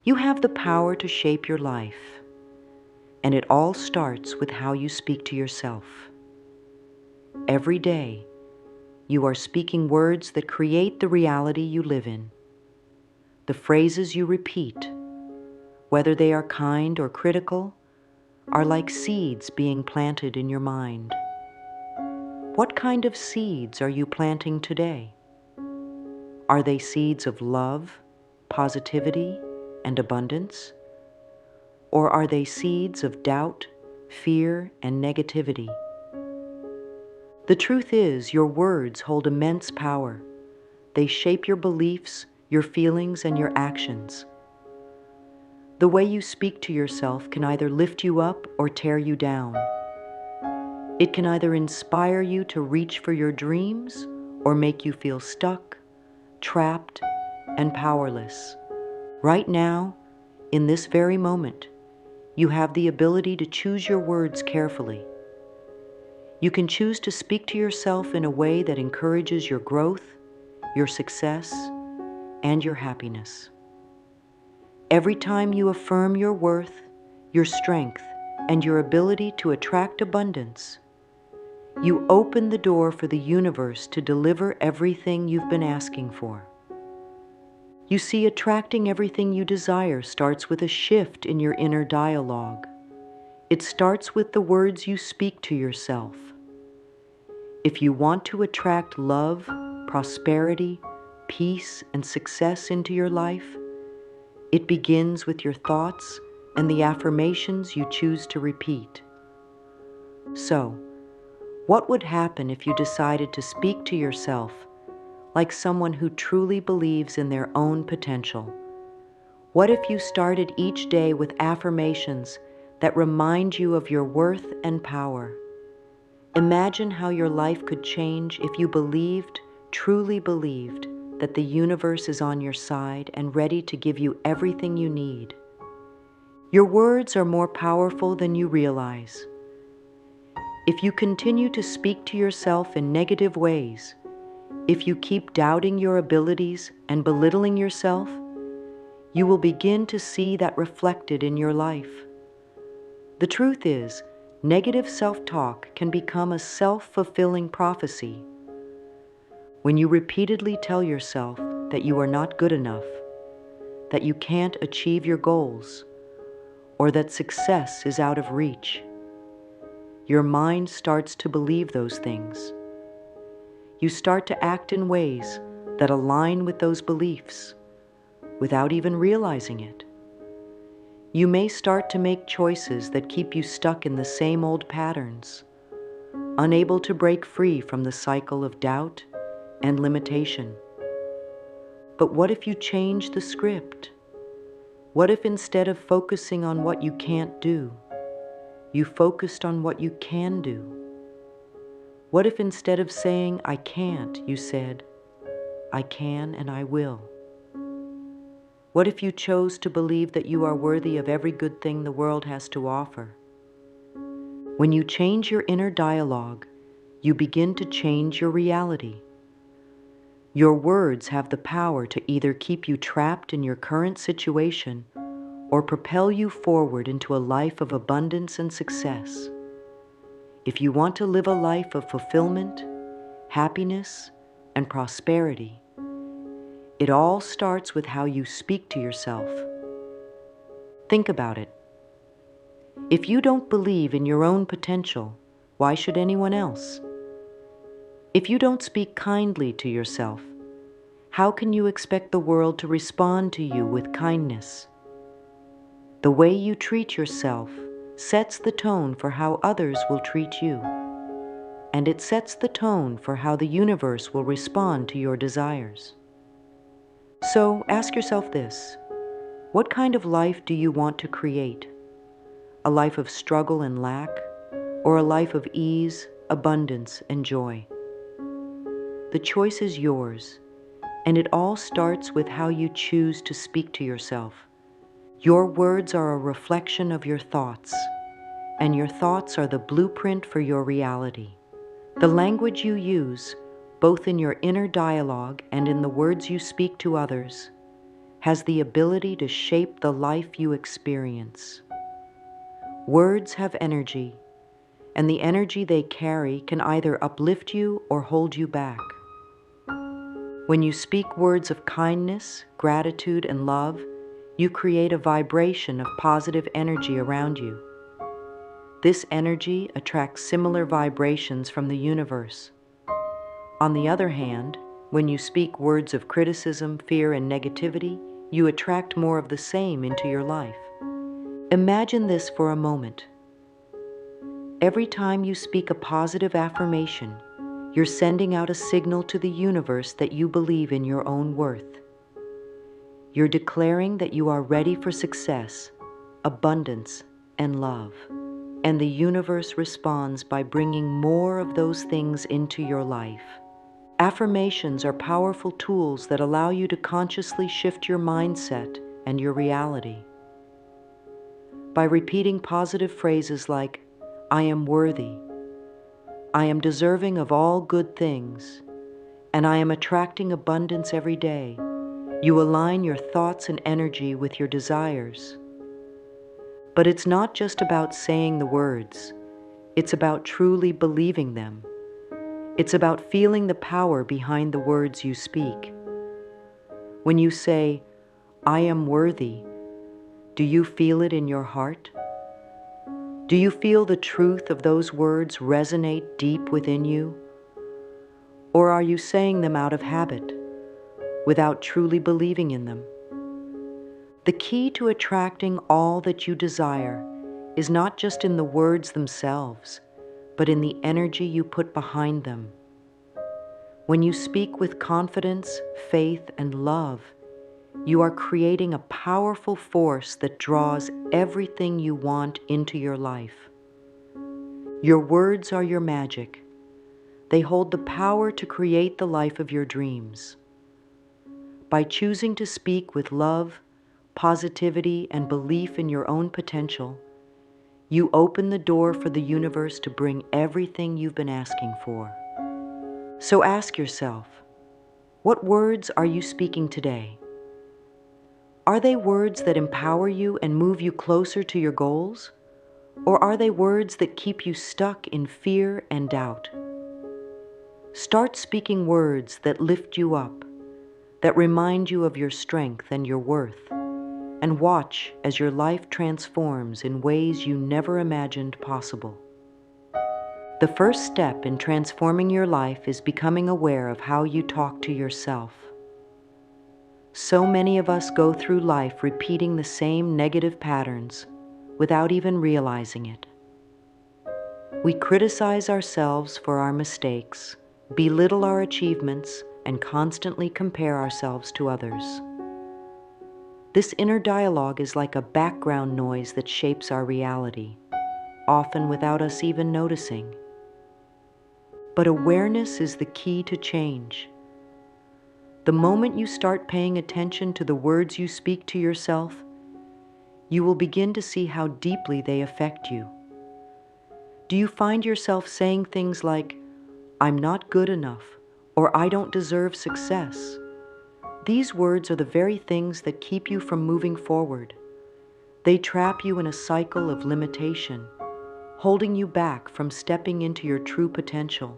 You have the power to shape your life, and it all starts with how you speak to yourself. Every day, you are speaking words that create the reality you live in. The phrases you repeat, whether they are kind or critical, are like seeds being planted in your mind. What kind of seeds are you planting today? Are they seeds of love, positivity, and abundance? Or are they seeds of doubt, fear, and negativity? The truth is, your words hold immense power. They shape your beliefs, your feelings, and your actions. The way you speak to yourself can either lift you up or tear you down. It can either inspire you to reach for your dreams or make you feel stuck, trapped, and powerless. Right now, in this very moment, you have the ability to choose your words carefully. You can choose to speak to yourself in a way that encourages your growth, your success, and your happiness. Every time you affirm your worth, your strength, and your ability to attract abundance, you open the door for the universe to deliver everything you've been asking for. You see, attracting everything you desire starts with a shift in your inner dialogue. It starts with the words you speak to yourself. If you want to attract love, prosperity, peace, and success into your life, it begins with your thoughts and the affirmations you choose to repeat. So, what would happen if you decided to speak to yourself like someone who truly believes in their own potential? What if you started each day with affirmations that remind you of your worth and power? Imagine how your life could change if you believed, truly believed, that the universe is on your side and ready to give you everything you need. Your words are more powerful than you realize. If you continue to speak to yourself in negative ways, if you keep doubting your abilities and belittling yourself, you will begin to see that reflected in your life. The truth is, negative self-talk can become a self-fulfilling prophecy. When you repeatedly tell yourself that you are not good enough, that you can't achieve your goals, or that success is out of reach, your mind starts to believe those things. You start to act in ways that align with those beliefs without even realizing it. You may start to make choices that keep you stuck in the same old patterns, unable to break free from the cycle of doubt and limitation. But what if you change the script? What if instead of focusing on what you can't do, you focused on what you can do? What if instead of saying, "I can't," you said, "I can and I will"? What if you chose to believe that you are worthy of every good thing the world has to offer? When you change your inner dialogue, you begin to change your reality. Your words have the power to either keep you trapped in your current situation or propel you forward into a life of abundance and success. If you want to live a life of fulfillment, happiness, and prosperity, it all starts with how you speak to yourself. Think about it. If you don't believe in your own potential, why should anyone else? If you don't speak kindly to yourself, how can you expect the world to respond to you with kindness? The way you treat yourself sets the tone for how others will treat you, and it sets the tone for how the universe will respond to your desires. So ask yourself this: what kind of life do you want to create? A life of struggle and lack, or a life of ease, abundance, and joy? The choice is yours, and it all starts with how you choose to speak to yourself. Your words are a reflection of your thoughts, and your thoughts are the blueprint for your reality. The language you use, both in your inner dialogue and in the words you speak to others, has the ability to shape the life you experience. Words have energy, and the energy they carry can either uplift you or hold you back. When you speak words of kindness, gratitude, and love, you create a vibration of positive energy around you. This energy attracts similar vibrations from the universe. On the other hand, when you speak words of criticism, fear, and negativity, you attract more of the same into your life. Imagine this for a moment. Every time you speak a positive affirmation, you're sending out a signal to the universe that you believe in your own worth. You're declaring that you are ready for success, abundance, and love. And the universe responds by bringing more of those things into your life. Affirmations are powerful tools that allow you to consciously shift your mindset and your reality. By repeating positive phrases like, "I am worthy," "I am deserving of all good things," and "I am attracting abundance every day," you align your thoughts and energy with your desires. But it's not just about saying the words. It's about truly believing them. It's about feeling the power behind the words you speak. When you say, "I am worthy," do you feel it in your heart? Do you feel the truth of those words resonate deep within you? Or are you saying them out of habit, without truly believing in them? The key to attracting all that you desire is not just in the words themselves, but in the energy you put behind them. When you speak with confidence, faith, and love, you are creating a powerful force that draws everything you want into your life. Your words are your magic. They hold the power to create the life of your dreams. By choosing to speak with love, positivity, and belief in your own potential, you open the door for the universe to bring everything you've been asking for. So ask yourself, what words are you speaking today? Are they words that empower you and move you closer to your goals? Or are they words that keep you stuck in fear and doubt? Start speaking words that lift you up, that remind you of your strength and your worth, and watch as your life transforms in ways you never imagined possible. The first step in transforming your life is becoming aware of how you talk to yourself. So many of us go through life repeating the same negative patterns without even realizing it. We criticize ourselves for our mistakes, belittle our achievements, and constantly compare ourselves to others. This inner dialogue is like a background noise that shapes our reality, often without us even noticing. But awareness is the key to change. The moment you start paying attention to the words you speak to yourself, you will begin to see how deeply they affect you. Do you find yourself saying things like, "I'm not good enough," or "I don't deserve success"? These words are the very things that keep you from moving forward. They trap you in a cycle of limitation, holding you back from stepping into your true potential.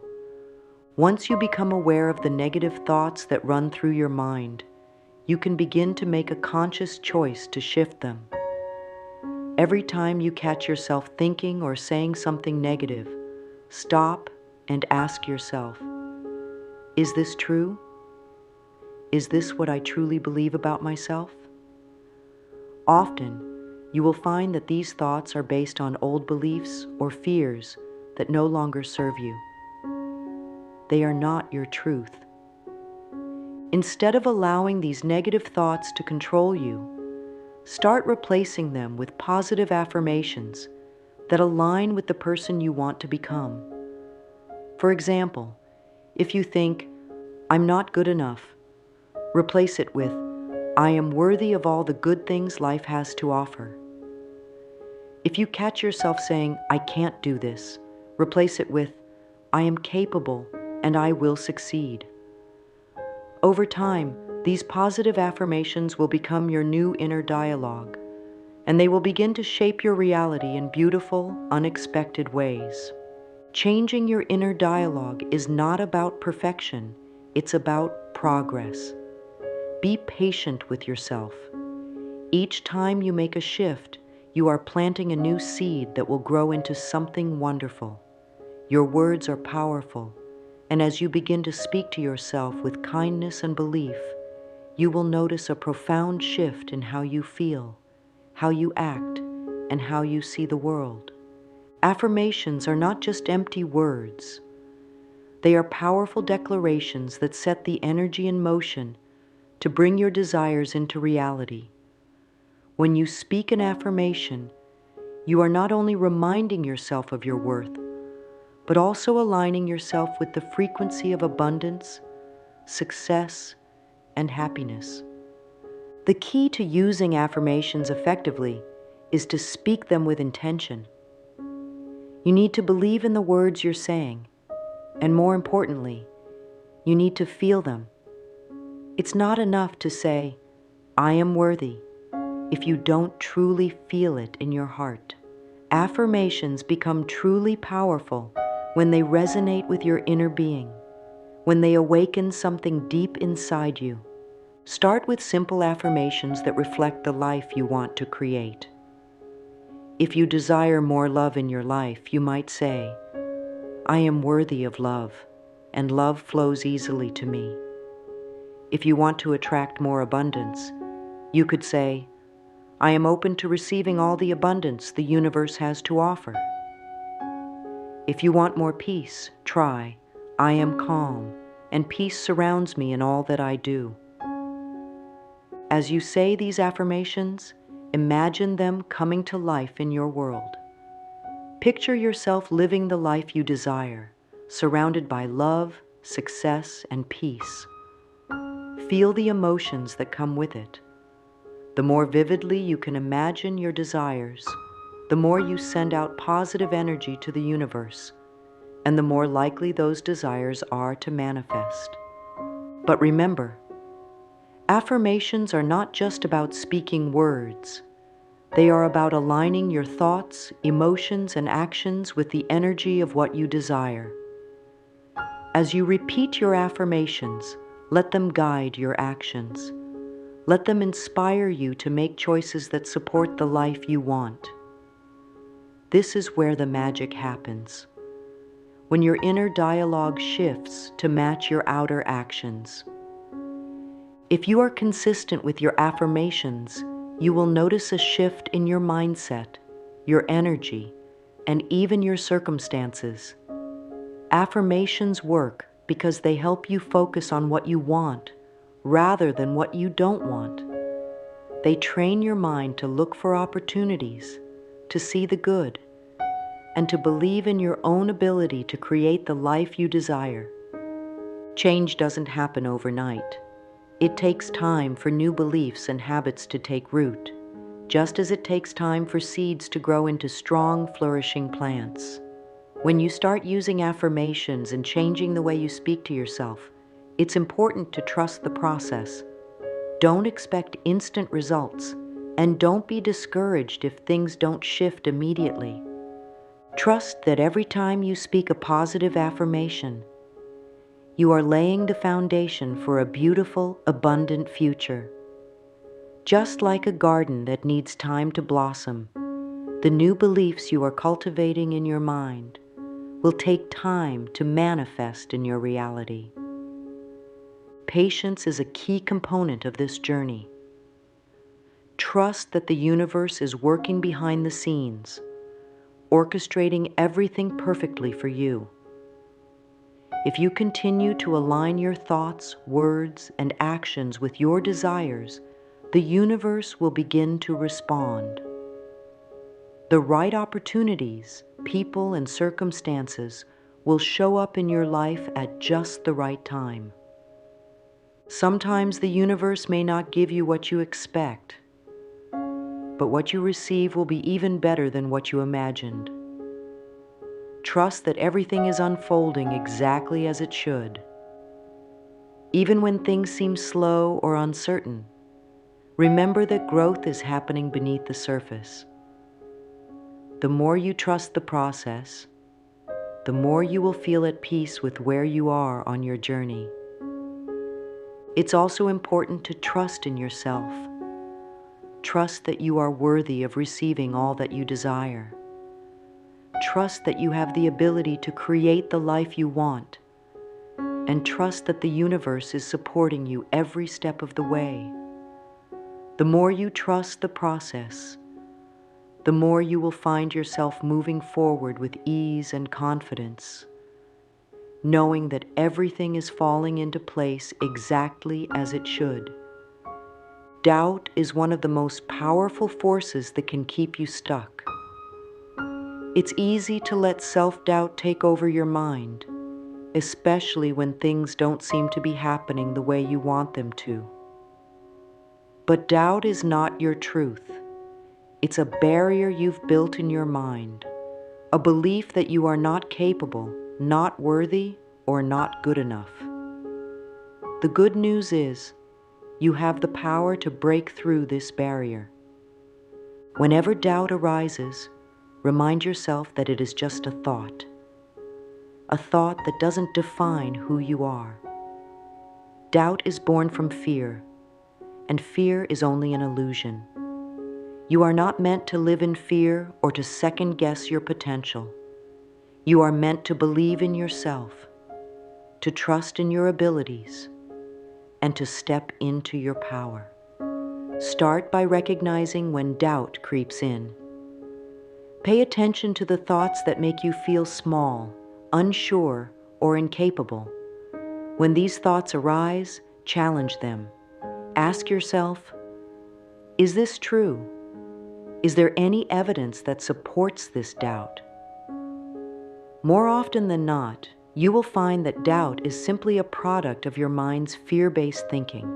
Once you become aware of the negative thoughts that run through your mind, you can begin to make a conscious choice to shift them. Every time you catch yourself thinking or saying something negative, stop and ask yourself, is this true? Is this what I truly believe about myself? Often, you will find that these thoughts are based on old beliefs or fears that no longer serve you. They are not your truth. Instead of allowing these negative thoughts to control you, start replacing them with positive affirmations that align with the person you want to become. For example, if you think, "I'm not good enough," replace it with, "I am worthy of all the good things life has to offer." If you catch yourself saying, "I can't do this," replace it with, "I am capable and I will succeed." Over time, These positive affirmations will become your new inner dialogue, and they will begin to shape your reality in beautiful, unexpected ways. Changing your inner dialogue is not about perfection, it's about progress. Be patient with yourself. Each time you make a shift, you are planting a new seed that will grow into something wonderful. Your words are powerful, and as you begin to speak to yourself with kindness and belief, you will notice a profound shift in how you feel, how you act, and how you see the world. Affirmations are not just empty words. They are powerful declarations that set the energy in motion to bring your desires into reality. When you speak an affirmation, you are not only reminding yourself of your worth, but also aligning yourself with the frequency of abundance, success, and happiness. The key to using affirmations effectively is to speak them with intention. You need to believe in the words you're saying, and more importantly, you need to feel them. It's not enough to say, "I am worthy," if you don't truly feel it in your heart. Affirmations become truly powerful when they resonate with your inner being, when they awaken something deep inside you. Start with simple affirmations that reflect the life you want to create. If you desire more love in your life, you might say, "I am worthy of love, and love flows easily to me." If you want to attract more abundance, you could say, "I am open to receiving all the abundance the universe has to offer." If you want more peace, try, "I am calm, and peace surrounds me in all that I do." As you say these affirmations, imagine them coming to life in your world. Picture yourself living the life you desire, surrounded by love, success, and peace. Feel the emotions that come with it. The more vividly you can imagine your desires, the more you send out positive energy to the universe, and the more likely those desires are to manifest. But remember, affirmations are not just about speaking words. They are about aligning your thoughts, emotions, and actions with the energy of what you desire. As you repeat your affirmations, let them guide your actions. Let them inspire you to make choices that support the life you want. This is where the magic happens, when your inner dialogue shifts to match your outer actions. If you are consistent with your affirmations, you will notice a shift in your mindset, your energy, and even your circumstances. Affirmations work because they help you focus on what you want rather than what you don't want. They train your mind to look for opportunities, to see the good, and to believe in your own ability to create the life you desire. Change doesn't happen overnight. It takes time for new beliefs and habits to take root, just as it takes time for seeds to grow into strong, flourishing plants. When you start using affirmations and changing the way you speak to yourself, it's important to trust the process. Don't expect instant results, and don't be discouraged if things don't shift immediately. Trust that every time you speak a positive affirmation, you are laying the foundation for a beautiful, abundant future. Just like a garden that needs time to blossom, the new beliefs you are cultivating in your mind will take time to manifest in your reality. Patience is a key component of this journey. Trust that the universe is working behind the scenes, orchestrating everything perfectly for you. If you continue to align your thoughts, words, and actions with your desires, the universe will begin to respond. The right opportunities, people, and circumstances will show up in your life at just the right time. Sometimes the universe may not give you what you expect, but what you receive will be even better than what you imagined. Trust that everything is unfolding exactly as it should. Even when things seem slow or uncertain, remember that growth is happening beneath the surface. The more you trust the process, the more you will feel at peace with where you are on your journey. It's also important to trust in yourself. Trust that you are worthy of receiving all that you desire. Trust that you have the ability to create the life you want, and trust that the universe is supporting you every step of the way. The more you trust the process, the more you will find yourself moving forward with ease and confidence, knowing that everything is falling into place exactly as it should. Doubt is one of the most powerful forces that can keep you stuck. It's easy to let self-doubt take over your mind, especially when things don't seem to be happening the way you want them to. But doubt is not your truth. It's a barrier you've built in your mind, a belief that you are not capable, not worthy, or not good enough. The good news is, you have the power to break through this barrier. Whenever doubt arises, remind yourself that it is just a thought that doesn't define who you are. Doubt is born from fear, and fear is only an illusion. You are not meant to live in fear or to second-guess your potential. You are meant to believe in yourself, to trust in your abilities, and to step into your power. Start by recognizing when doubt creeps in. Pay attention to the thoughts that make you feel small, unsure, or incapable. When these thoughts arise, challenge them. Ask yourself, is this true? Is there any evidence that supports this doubt? More often than not, you will find that doubt is simply a product of your mind's fear-based thinking.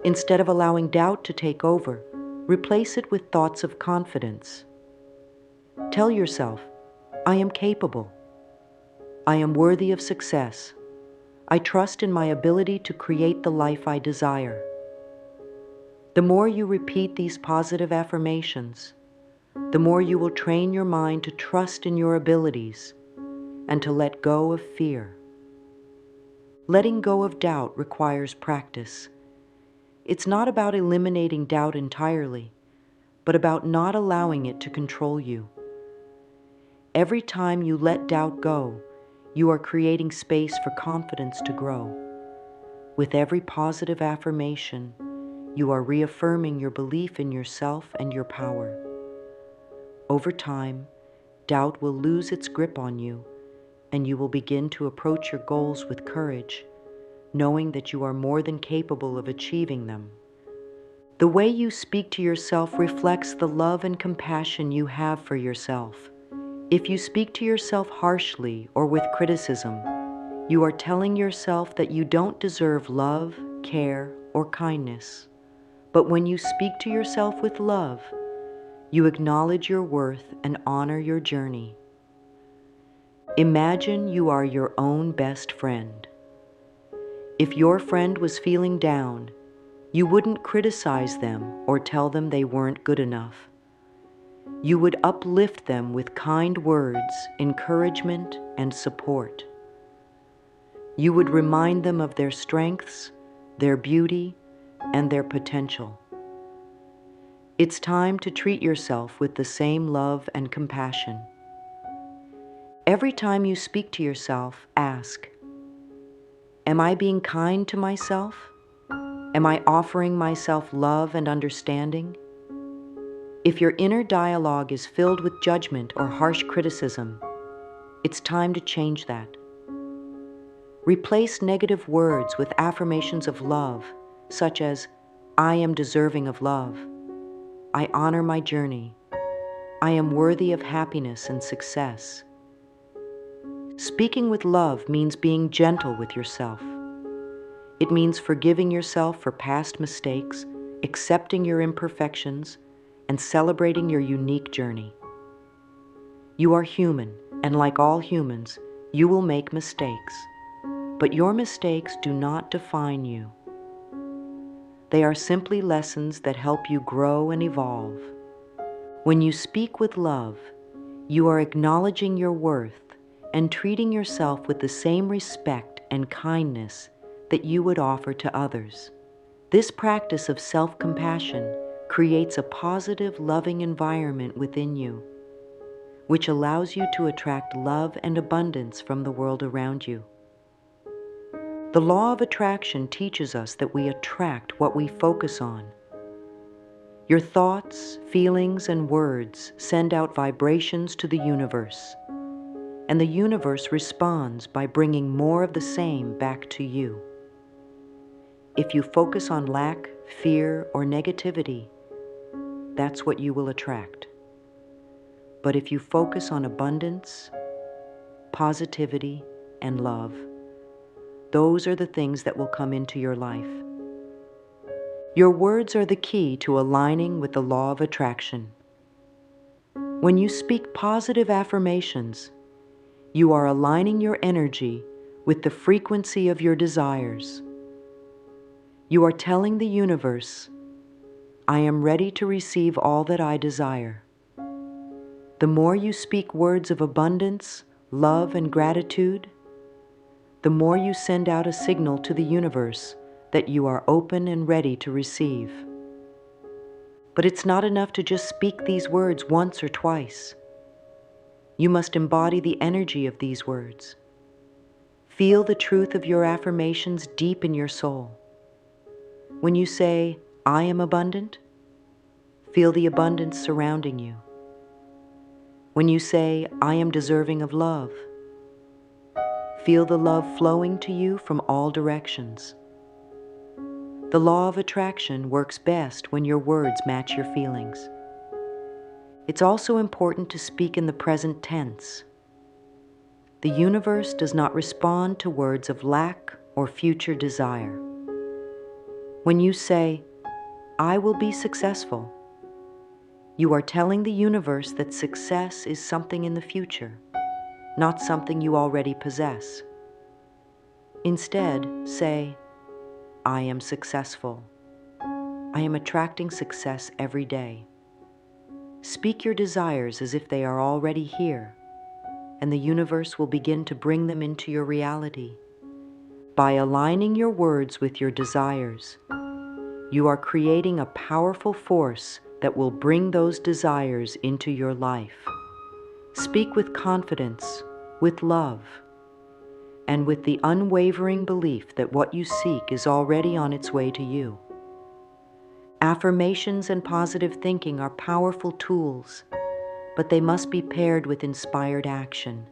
Instead of allowing doubt to take over, replace it with thoughts of confidence. Tell yourself, I am capable. I am worthy of success. I trust in my ability to create the life I desire. The more you repeat these positive affirmations, the more you will train your mind to trust in your abilities and to let go of fear. Letting go of doubt requires practice. It's not about eliminating doubt entirely, but about not allowing it to control you. Every time you let doubt go, you are creating space for confidence to grow. With every positive affirmation, you are reaffirming your belief in yourself and your power. Over time, doubt will lose its grip on you, and you will begin to approach your goals with courage, knowing that you are more than capable of achieving them. The way you speak to yourself reflects the love and compassion you have for yourself. If you speak to yourself harshly or with criticism, you are telling yourself that you don't deserve love, care, or kindness. But when you speak to yourself with love, you acknowledge your worth and honor your journey. Imagine you are your own best friend. If your friend was feeling down, you wouldn't criticize them or tell them they weren't good enough. You would uplift them with kind words, encouragement, and support. You would remind them of their strengths, their beauty, and their potential. It's time to treat yourself with the same love and compassion. Every time you speak to yourself, ask, am I being kind to myself? Am I offering myself love and understanding? If your inner dialogue is filled with judgment or harsh criticism, it's time to change that. Replace negative words with affirmations of love, such as, I am deserving of love. I honor my journey. I am worthy of happiness and success. Speaking with love means being gentle with yourself. It means forgiving yourself for past mistakes, accepting your imperfections, and celebrating your unique journey. You are human, and like all humans, you will make mistakes. But your mistakes do not define you. They are simply lessons that help you grow and evolve. When you speak with love, you are acknowledging your worth and treating yourself with the same respect and kindness that you would offer to others. This practice of self-compassion creates a positive, loving environment within you, which allows you to attract love and abundance from the world around you. The law of attraction teaches us that we attract what we focus on. Your thoughts, feelings, and words send out vibrations to the universe, and the universe responds by bringing more of the same back to you. If you focus on lack, fear, or negativity, that's what you will attract. But if you focus on abundance, positivity, and love, those are the things that will come into your life. Your words are the key to aligning with the law of attraction. When you speak positive affirmations, you are aligning your energy with the frequency of your desires. You are telling the universe, I am ready to receive all that I desire. The more you speak words of abundance, love, and gratitude, the more you send out a signal to the universe that you are open and ready to receive. But it's not enough to just speak these words once or twice. You must embody the energy of these words. Feel the truth of your affirmations deep in your soul. When you say, I am abundant, feel the abundance surrounding you. When you say, I am deserving of love, feel the love flowing to you from all directions. The law of attraction works best when your words match your feelings. It's also important to speak in the present tense. The universe does not respond to words of lack or future desire. When you say, I will be successful, you are telling the universe that success is something in the future, not something you already possess. Instead, say, I am successful. I am attracting success every day. Speak your desires as if they are already here, and the universe will begin to bring them into your reality. By aligning your words with your desires, you are creating a powerful force that will bring those desires into your life. Speak with confidence, with love, and with the unwavering belief that what you seek is already on its way to you. Affirmations and positive thinking are powerful tools, but they must be paired with inspired action.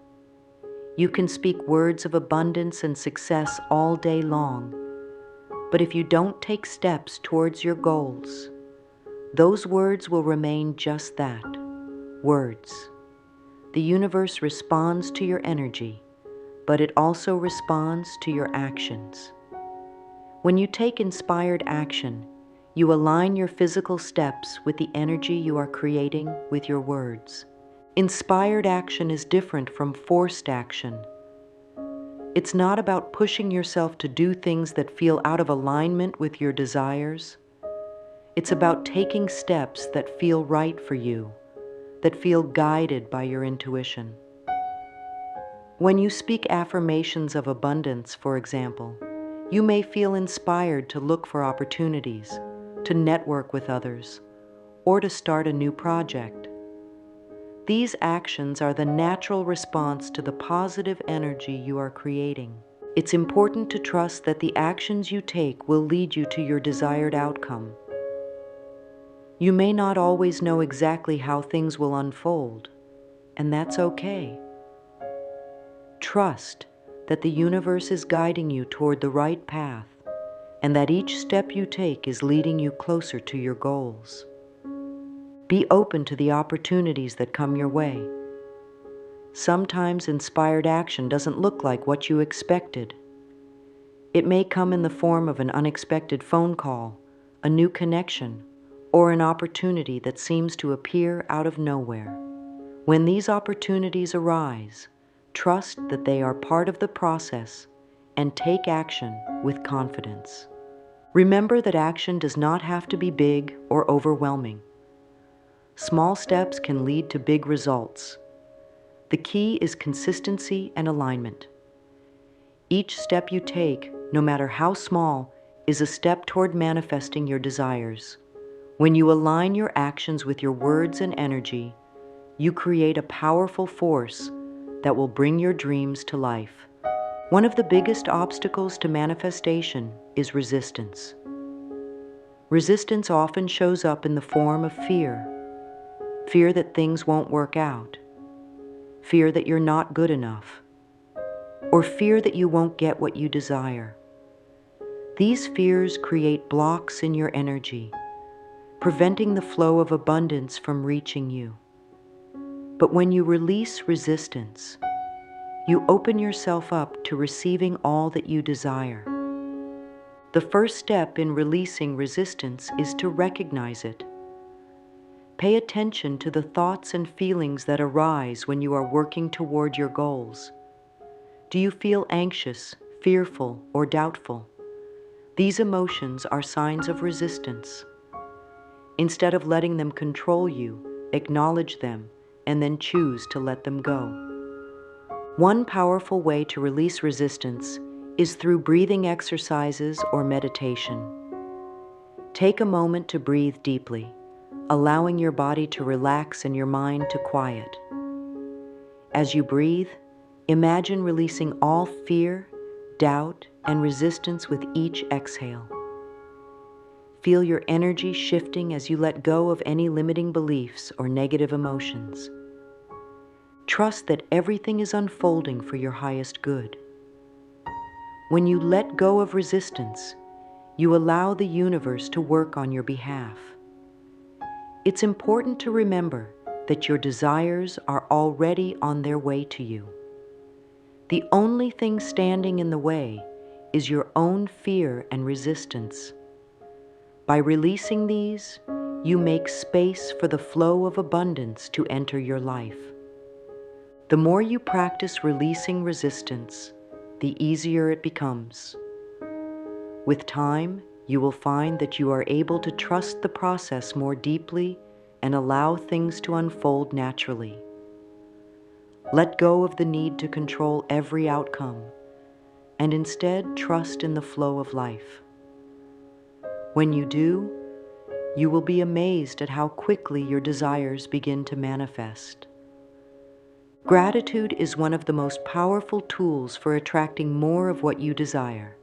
You can speak words of abundance and success all day long, but if you don't take steps towards your goals, those words will remain just that, words. The universe responds to your energy, but it also responds to your actions. When you take inspired action, you align your physical steps with the energy you are creating with your words. Inspired action is different from forced action. It's not about pushing yourself to do things that feel out of alignment with your desires. It's about taking steps that feel right for you, that feel guided by your intuition. When you speak affirmations of abundance, for example, you may feel inspired to look for opportunities, to network with others, or to start a new project. These actions are the natural response to the positive energy you are creating. It's important to trust that the actions you take will lead you to your desired outcome. You may not always know exactly how things will unfold, and that's okay. Trust that the universe is guiding you toward the right path, and that each step you take is leading you closer to your goals. Be open to the opportunities that come your way. Sometimes inspired action doesn't look like what you expected. It may come in the form of an unexpected phone call, a new connection, or an opportunity that seems to appear out of nowhere. When these opportunities arise, trust that they are part of the process and take action with confidence. Remember that action does not have to be big or overwhelming. Small steps can lead to big results. The key is consistency and alignment. Each step you take, no matter how small, is a step toward manifesting your desires. When you align your actions with your words and energy, you create a powerful force that will bring your dreams to life. One of the biggest obstacles to manifestation is resistance. Resistance often shows up in the form of fear. Fear that things won't work out. Fear that you're not good enough. Or fear that you won't get what you desire. These fears create blocks in your energy, preventing the flow of abundance from reaching you. But when you release resistance, you open yourself up to receiving all that you desire. The first step in releasing resistance is to recognize it. Pay attention to the thoughts and feelings that arise when you are working toward your goals. Do you feel anxious, fearful, or doubtful? These emotions are signs of resistance. Instead of letting them control you, acknowledge them and then choose to let them go. One powerful way to release resistance is through breathing exercises or meditation. Take a moment to breathe deeply, allowing your body to relax and your mind to quiet. As you breathe, imagine releasing all fear, doubt, and resistance with each exhale. Feel your energy shifting as you let go of any limiting beliefs or negative emotions. Trust that everything is unfolding for your highest good. When you let go of resistance, you allow the universe to work on your behalf. It's important to remember that your desires are already on their way to you. The only thing standing in the way is your own fear and resistance. By releasing these, you make space for the flow of abundance to enter your life. The more you practice releasing resistance, the easier it becomes. With time, you will find that you are able to trust the process more deeply and allow things to unfold naturally. Let go of the need to control every outcome, and instead trust in the flow of life. When you do, you will be amazed at how quickly your desires begin to manifest. Gratitude is one of the most powerful tools for attracting more of what you desire.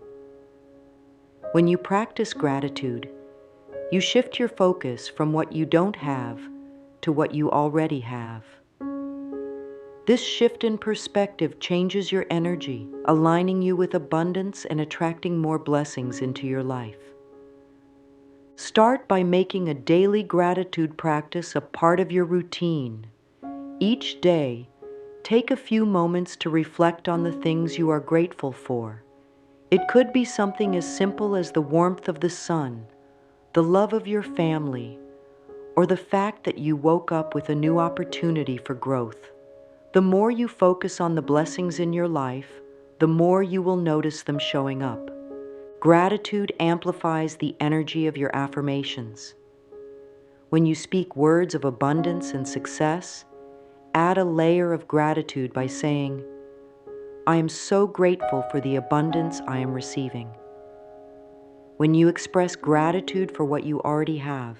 When you practice gratitude, you shift your focus from what you don't have to what you already have. This shift in perspective changes your energy, aligning you with abundance and attracting more blessings into your life. Start by making a daily gratitude practice a part of your routine. Each day, take a few moments to reflect on the things you are grateful for. It could be something as simple as the warmth of the sun, the love of your family, or the fact that you woke up with a new opportunity for growth. The more you focus on the blessings in your life, the more you will notice them showing up. Gratitude amplifies the energy of your affirmations. When you speak words of abundance and success, add a layer of gratitude by saying, "I am so grateful for the abundance I am receiving." When you express gratitude for what you already have,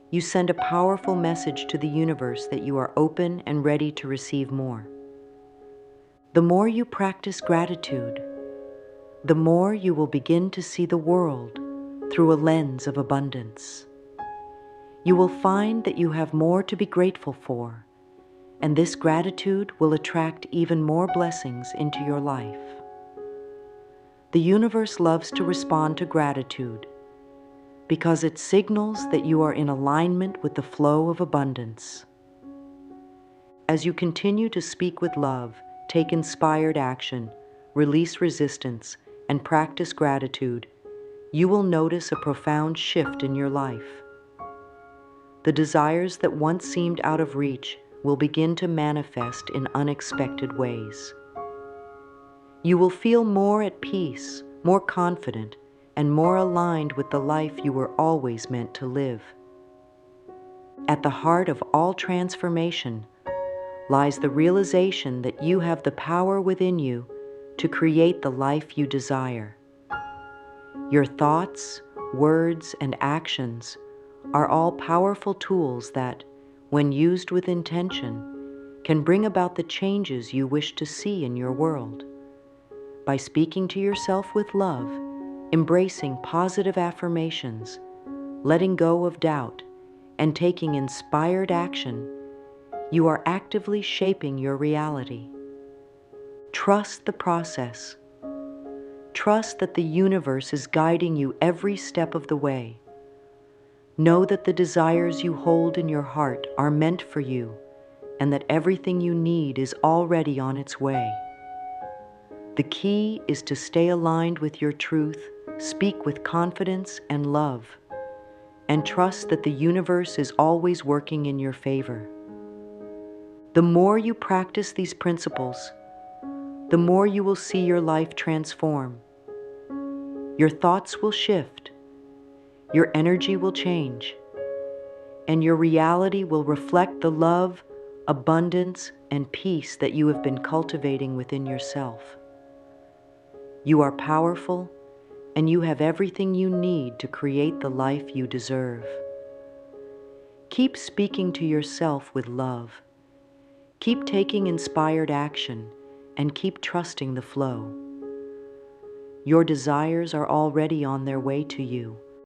you send a powerful message to the universe that you are open and ready to receive more. The more you practice gratitude, the more you will begin to see the world through a lens of abundance. You will find that you have more to be grateful for, and this gratitude will attract even more blessings into your life. The universe loves to respond to gratitude because it signals that you are in alignment with the flow of abundance. As you continue to speak with love, take inspired action, release resistance, and practice gratitude, you will notice a profound shift in your life. The desires that once seemed out of reach will begin to manifest in unexpected ways. You will feel more at peace, more confident, and more aligned with the life you were always meant to live. At the heart of all transformation lies the realization that you have the power within you to create the life you desire. Your thoughts, words, and actions are all powerful tools that, when used with intention, can bring about the changes you wish to see in your world. By speaking to yourself with love, embracing positive affirmations, letting go of doubt, and taking inspired action, you are actively shaping your reality. Trust the process. Trust that the universe is guiding you every step of the way. Know that the desires you hold in your heart are meant for you, and that everything you need is already on its way. The key is to stay aligned with your truth, speak with confidence and love, and trust that the universe is always working in your favor. The more you practice these principles, the more you will see your life transform. Your thoughts will shift, your energy will change, and your reality will reflect the love, abundance, and peace that you have been cultivating within yourself. You are powerful, and you have everything you need to create the life you deserve. Keep speaking to yourself with love. Keep taking inspired action, and keep trusting the flow. Your desires are already on their way to you,